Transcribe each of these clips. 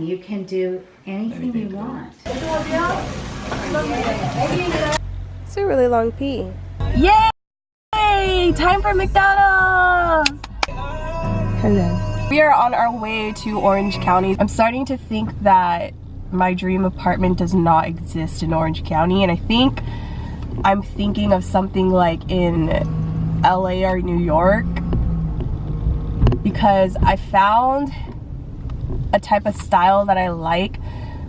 You can do anything you want. It's a really long pee. Yay! Time for McDonald's! Hello. We are on our way to Orange County. I'm starting to think that my dream apartment does not exist in Orange County, and I think I'm thinking of something like in LA or New York, because I found a type of style that I like,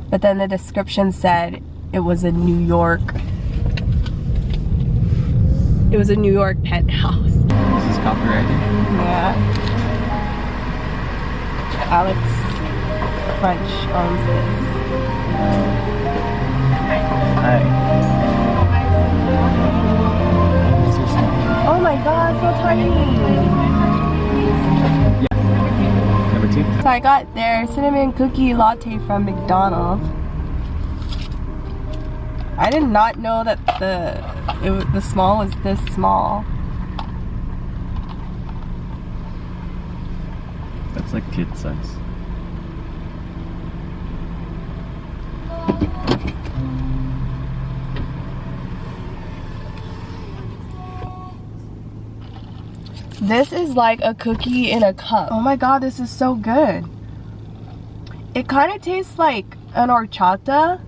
but then the description said it was a New York penthouse. This is copyrighted. Yeah. Alex French owns this. Hi. Oh my god, so tiny! Number 2. So I got their cinnamon cookie latte from Mc.Donald. I did not know that the small was this small. That's like kid size. This is like a cookie in a cup. Oh my god, this is so good. It kind of tastes like an horchata,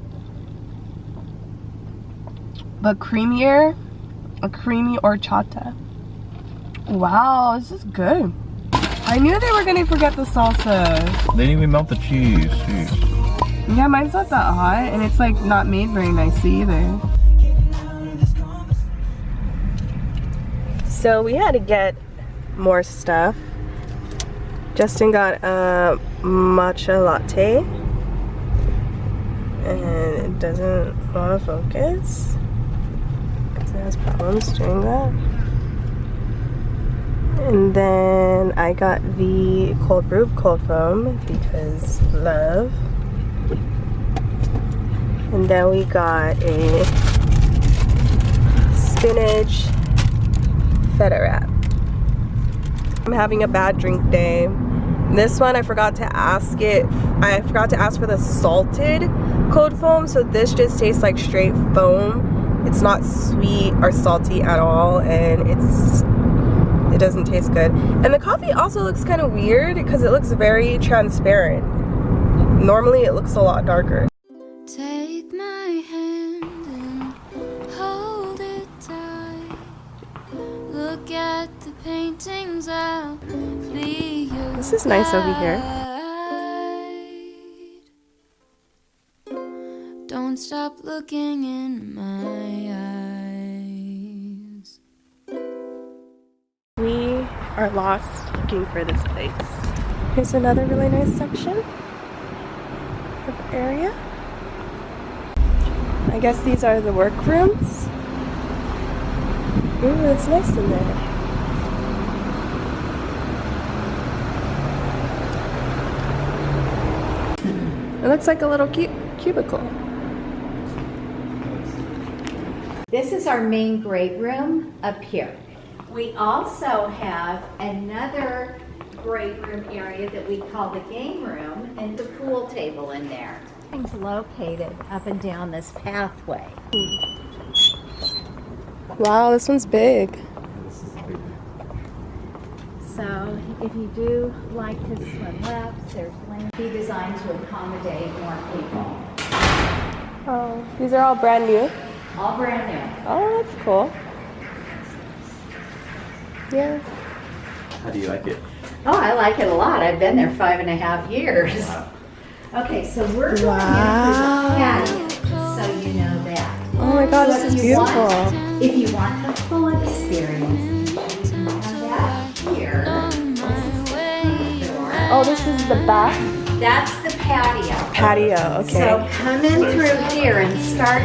but creamier. A creamy horchata. Wow, this is good. I knew they were gonna forget the salsa. They didn't even melt the cheese. Jeez. Yeah, mine's not that hot, and it's like not made very nicely either. So we had to get more stuff. Justin got a matcha latte, and it doesn't want to focus. It has problems doing that. And then I got the cold brew cold foam because love. And then we got a spinach feta wrap. I'm having a bad drink day. This one I forgot to ask for the salted cold foam, so this just tastes like straight foam. It's not sweet or salty at all, and it doesn't taste good. And the coffee also looks kind of weird because it looks very transparent. Normally it looks a lot darker. Take my hand and hold it tight. Look at the paintings, I'll be your This is nice over here. guide. Don't stop looking in my eyes. We are lost looking for this place. Here's another really nice section of area. I guess these are the workrooms. Ooh, it's nice in there. It looks like a little cubicle. This is our main great room up here. We also have another great room area that we call the game room, and the pool table in there. It's located up and down this pathway. Wow, this one's big. So if you do like to swim laps, there's plenty designed to accommodate more people. Oh, these are all brand new. All brand new. Oh, that's cool. Yeah. How do you like it? Oh, I like it a lot. I've been there 5.5 years. Wow. Okay, so we're going Wow. into the patio, so you know that. Oh my god, this is beautiful. If you want the full experience, you can have that here. Oh, this is the back That's the patio. patio. Okay. So come in through here and start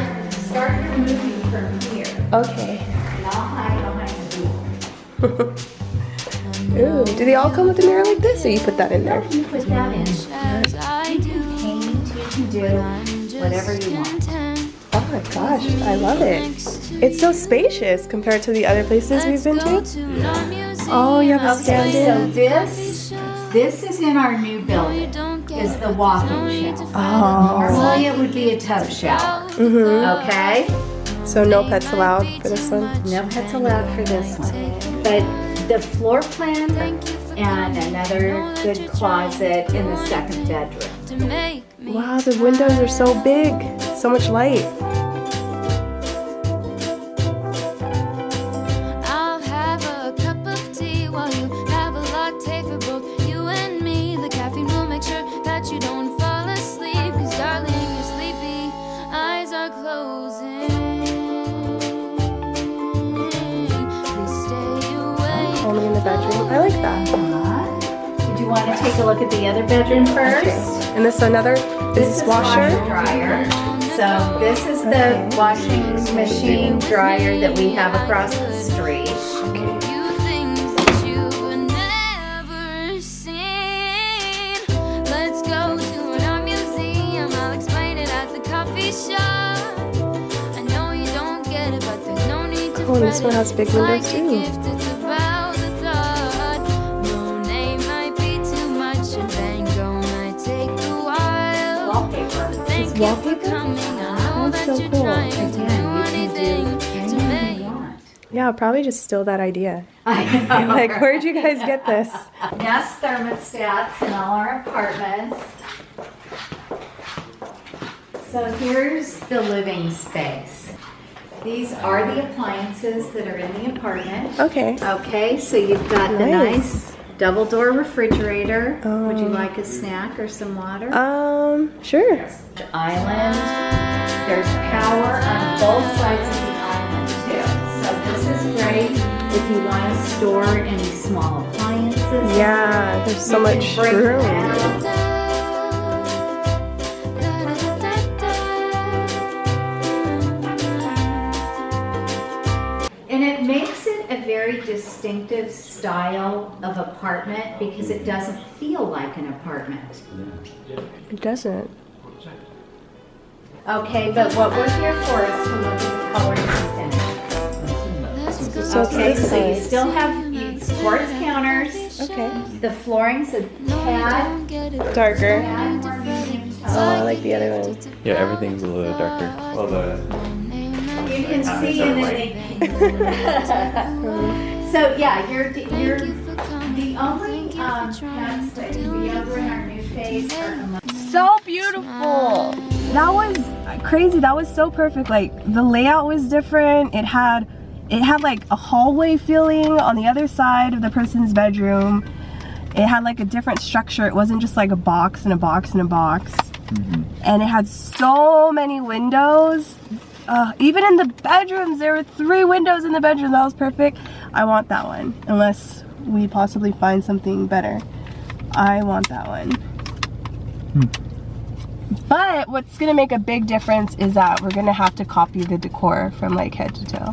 your moving from here. Okay. And I'll hide behind the door. Ooh, do they all come with a mirror like this, or you put that in there? You put that in. You can paint, you can do whatever you want. Oh my gosh, I love it. It's so spacious compared to the other places we've been to. Oh, you have a Okay, so stand-in. this is in our new building. is the walking shower. Oh. Normally it would be a tub shower. Okay? So no pets allowed for this one? No pets allowed for this one. But the floor plan and another good closet in the second bedroom. Wow, the windows are so big. So much light. I'll have a cup of tea while you have a latte for both you and me. The caffeine will make sure that you don't fall asleep. 'Cause darling, you're sleepy, eyes are closing. Please stay awake. Only in the bedroom. I like that. Did you want to take a look at the other bedroom first? And this another This is washer? dryer. So this is the washing machine dryer that we have across the street. You things that you've never seen. Let's go to an art museum. I'll explain it at the coffee shop. I know you don't get it, but there's no need to Oh, and this one has big It's like windows a too. gift, it's about the thought. No name might be too much, and Van Gogh might take a while. Wallpaper. Thank you for coming. I know That's that so you're cool. trying to Again, do you can anything do to anything make you want. Yeah, I'll probably just steal that idea. I know. Like, where'd you guys get this? Nest thermostats in all our apartments. So here's the living space. These are the appliances that are in the apartment. Okay. Okay, so you've got the Nice. nice double door refrigerator. Would you Oh. like a snack or some water? Sure. Island. There's power on both sides of the island too. So this is great if you want to store any small appliances. Yeah, there's so You can much bring room. them out. And it makes it a very distinctive style of apartment because it doesn't feel like an apartment. It doesn't. Okay, but what we're here for is to look at the colors and finish. So it's Okay, this so you size. still have quartz counters. Okay. The flooring's a tad Darker. more medium Oh, tone. I like the other one. Yeah, everything's a little darker. Well, the You can see in the So yeah, you're the only pets that can be over in our new phase are So beautiful. That was crazy. That was so perfect. Like the layout was different. It had like a hallway feeling on the other side of the person's bedroom. It had like a different structure. It wasn't just like a box and a box and a box. And it had so many windows. Even in the bedrooms, there were 3 windows in the bedroom. That was perfect. I want that one, unless we possibly find something better. I want that one. But what's gonna make a big difference is that we're gonna have to copy the decor from like head to toe.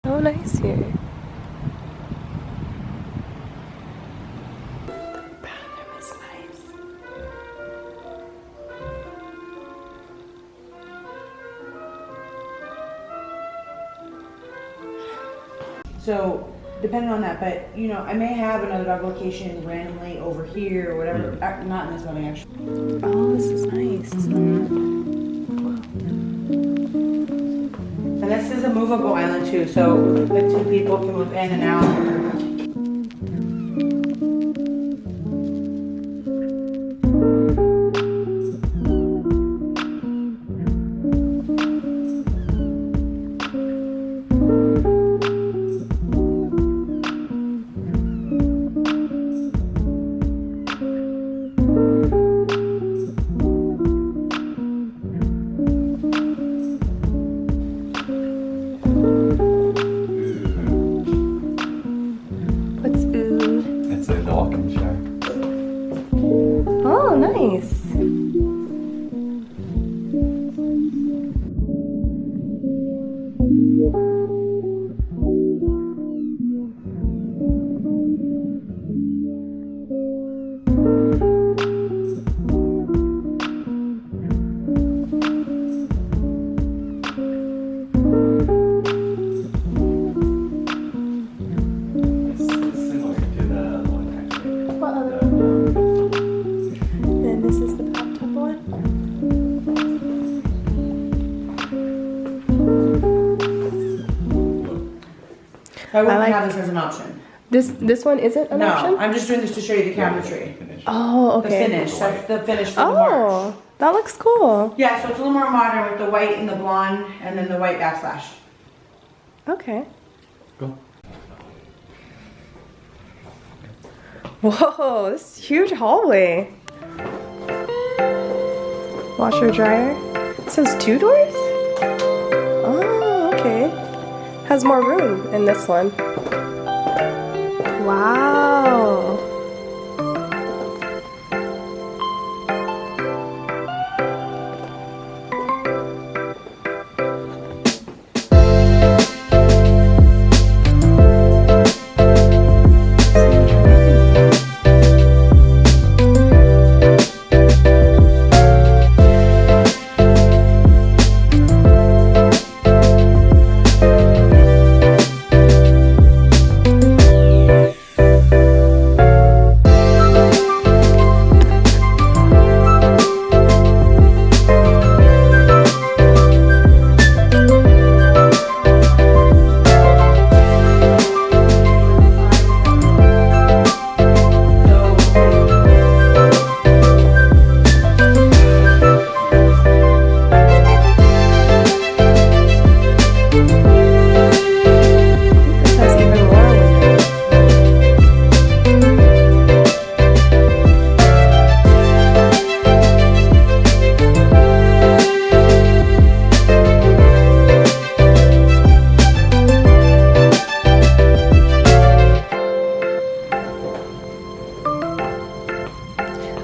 So nice here. The bathroom is nice. So, depending on that, but you know, I may have another dog location randomly over here or whatever. Not in this building, actually. Oh, this is nice. And this is a movable island too, so the 2 people can move in and out. What's ooh? it's like the walk-in shower. Oh, nice. It's similar to the other one, actually. This is the bathtub one. I wouldn't like- have this as an option. This one isn't an option? No, I'm just doing this to show you the cabinetry. Oh, The okay. finish. That's the finish for the march. Oh, that looks cool. Yeah, so it's a little more modern with the white and the blonde, and then the white backslash. Okay. Cool. Whoa, this is a huge hallway. Washer dryer. It says 2 doors? Oh, okay. Has more room in this one. Wow.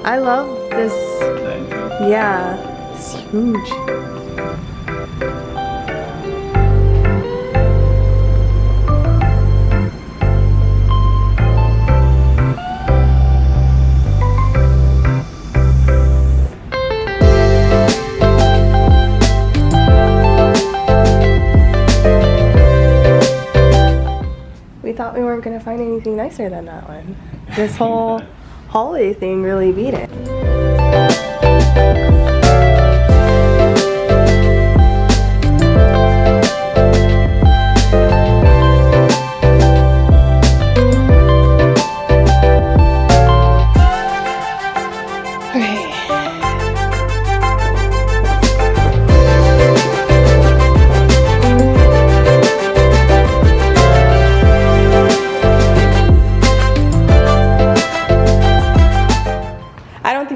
I love this. Yeah, it's huge. We thought we weren't gonna find anything nicer than that one. This whole holiday thing really beat it.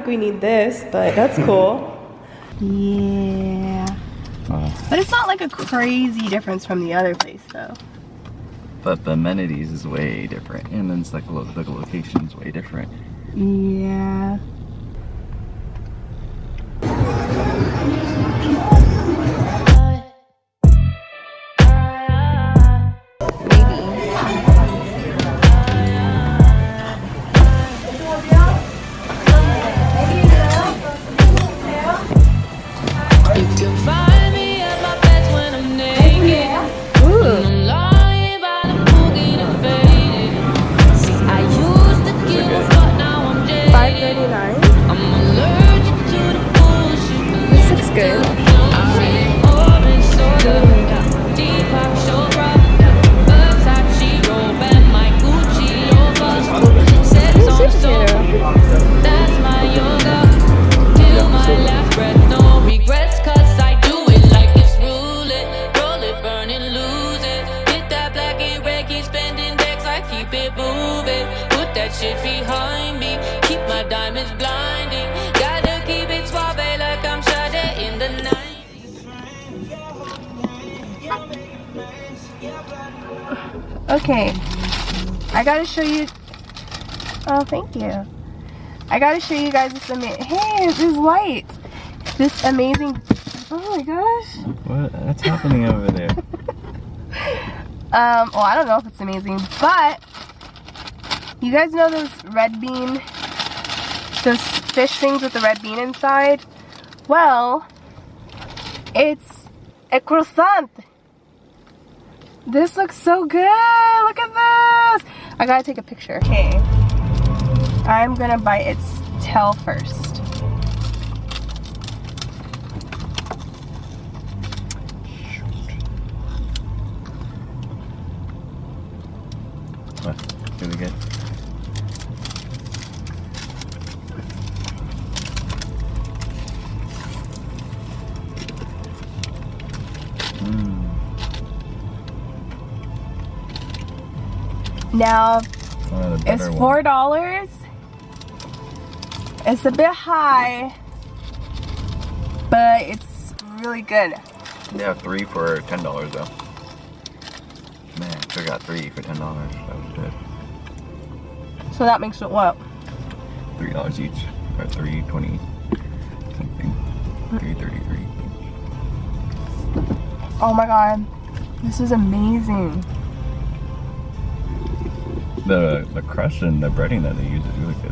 We need this, but that's cool. Yeah. But it's not like a crazy difference from the other place though. But the amenities is way different, and then it's like the location's way different. Yeah. Shit behind me, keep my diamonds blinding. Gotta keep it suave like I'm Sade in the night. Okay, I gotta show you. Oh, thank you. I gotta show you guys this amazing. Hey, this light. This amazing. Oh my gosh. What's happening over there? Well, I don't know if it's amazing, but. You guys know those red bean, those fish things with the red bean inside? Well, it's a croissant. This looks so good. Look at this. I gotta take a picture. Okay. I'm gonna bite its tail first. Now, One of the it's better $4. It's a bit high, but it's really good. They have 3 for $10 though. Man, I should have got 3 for $10. That was good. So that makes it what? $3 each, or $3.20 something. $3.33. Oh my god, this is amazing. The crust and the breading that they use is really good.